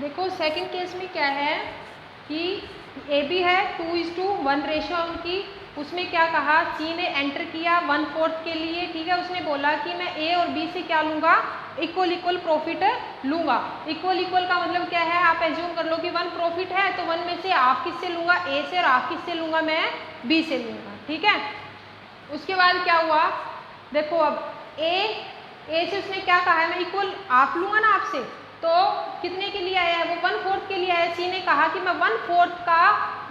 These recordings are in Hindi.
देखो सेकंड केस में क्या है कि ए बी है 2:1 रेशो उनकी, उसमें क्या कहा, सी ने एंटर किया 1/4 के लिए, ठीक है। उसने बोला कि मैं ए और बी से क्या लूँगा, इक्वल इक्वल प्रॉफिट लूँगा। इक्वल इक्वल का मतलब क्या है, आप एज्यूम कर लो कि 1 प्रॉफिट है तो 1 में से हाफ किससे लूँगा, ए से, और हाफ किससे लूँगा, मैं बी से लूँगा, ठीक है। उसके बाद क्या हुआ, देखो अब ए से उसने क्या कहा है, मैं इक्वल हाफ लूँगा ना आपसे, तो कितने के लिए आया है वो, 1/4 के लिए आया है। सी ने कहा कि मैं 1/4 का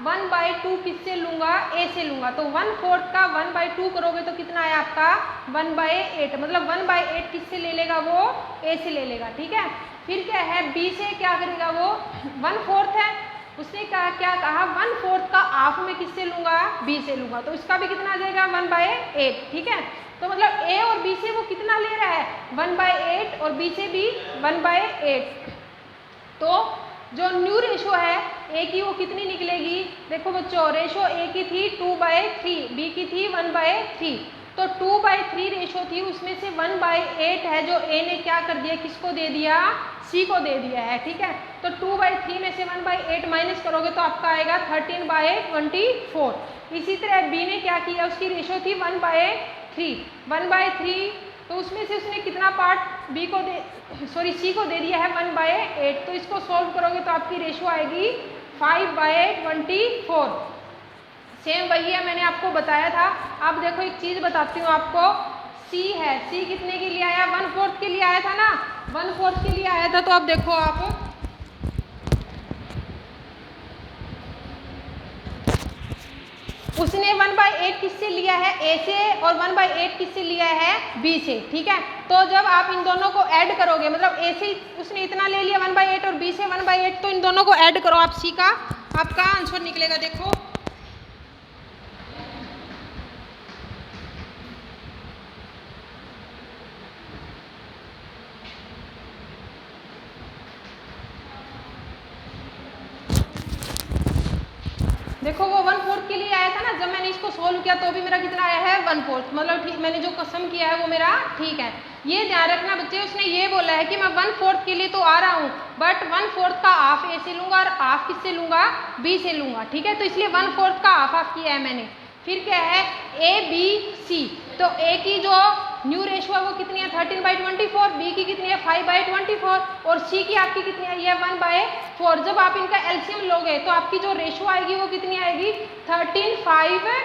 1/2 किससे लूँगा, ए से लूँगा, तो 1/4 का 1/2 करोगे तो कितना आया आपका 1/8, मतलब 1/8 किससे ले लेगा वो, ए से ले लेगा, ठीक है। फिर क्या है, बी से क्या करेगा वो, 1/4 है, उसने कहा क्या कहा 1/4 का हाफ में किससे लूँगा, बी से लूँगा, तो इसका भी कितना आ जाएगा 1/8, ठीक है। तो मतलब ए और बी से वो कितना ले रहा है 1/8 और बी से भी 1/8, तो जो न्यू रेशो है ए की वो कितनी निकलेगी, देखो बच्चों रेशो ए की थी 2/3, बी की थी 1/3, तो 2/3 रेशो थी, उसमें से 1/8 है जो ए ने क्या कर दिया, किसको दे दिया, सी को दे दिया है, ठीक है। तो 2/3 में से 1/8 माइनस करोगे तो आपका आएगा 13/24। इसी तरह बी ने क्या किया, उसकी रेशो थी 1/3, तो उसमें से उसने कितना पार्ट बी को सी को दे दिया है 1/8, तो इसको सॉल्व करोगे तो आपकी रेशो आएगी 5/24। सेम वही है, मैंने आपको बताया था। अब देखो एक चीज़ बताती हूँ आपको, सी है, सी कितने के लिए आया, 1/4 के लिए आया था ना, 1/4 के लिए आया था, तो अब देखो आप उसने 1/8 किससे लिया है, ए से, और 1/8 किससे लिया है, बी से, ठीक है। तो जब आप इन दोनों को ऐड करोगे, मतलब ए से उसने इतना ले लिया 1/8 और बी से 1/8, तो इन दोनों को ऐड करो आप, सी का आपका आंसर निकलेगा, देखो देखो वो 1/4 के लिए आया था ना, जब मैंने इसको सोल्व किया तो भी मेरा कितना आया है 1/4, मतलब ठीक, मैंने जो कसम किया है वो मेरा ठीक है। ये ध्यान रखना बच्चे, उसने ये बोला है कि मैं 1/4 के लिए तो आ रहा हूँ, बट 1/4 का हाफ ए से लूँगा और हाफ किससे लूँगा, बी से लूँगा, ठीक है। तो इसलिए 1/4 का हाफ किया है मैंने। फिर क्या है, ए बी सी, तो ए की जो न्यू रेशो है वो कितनी है 13/24, बी की कितनी है 5/24, और सी की आपकी कितनी आई है 1/4। जब आप इनका एलसीएम लोगे तो आपकी जो रेशो आएगी वो कितनी आएगी 13, 5,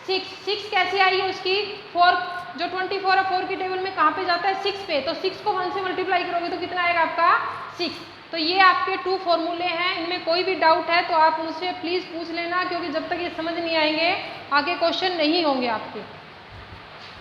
6 कैसे आई है उसकी, 4 जो 24 है 4 की टेबल में कहाँ पे जाता है 6 पे, तो 6 को 1 से मल्टीप्लाई करोगे तो कितना आएगा आपका 6। तो ये आपके 2 फॉर्मूले हैं, इनमें कोई भी डाउट है तो आप मुझसे प्लीज़ पूछ लेना, क्योंकि जब तक ये समझ नहीं आएंगे आगे क्वेश्चन नहीं होंगे आपके।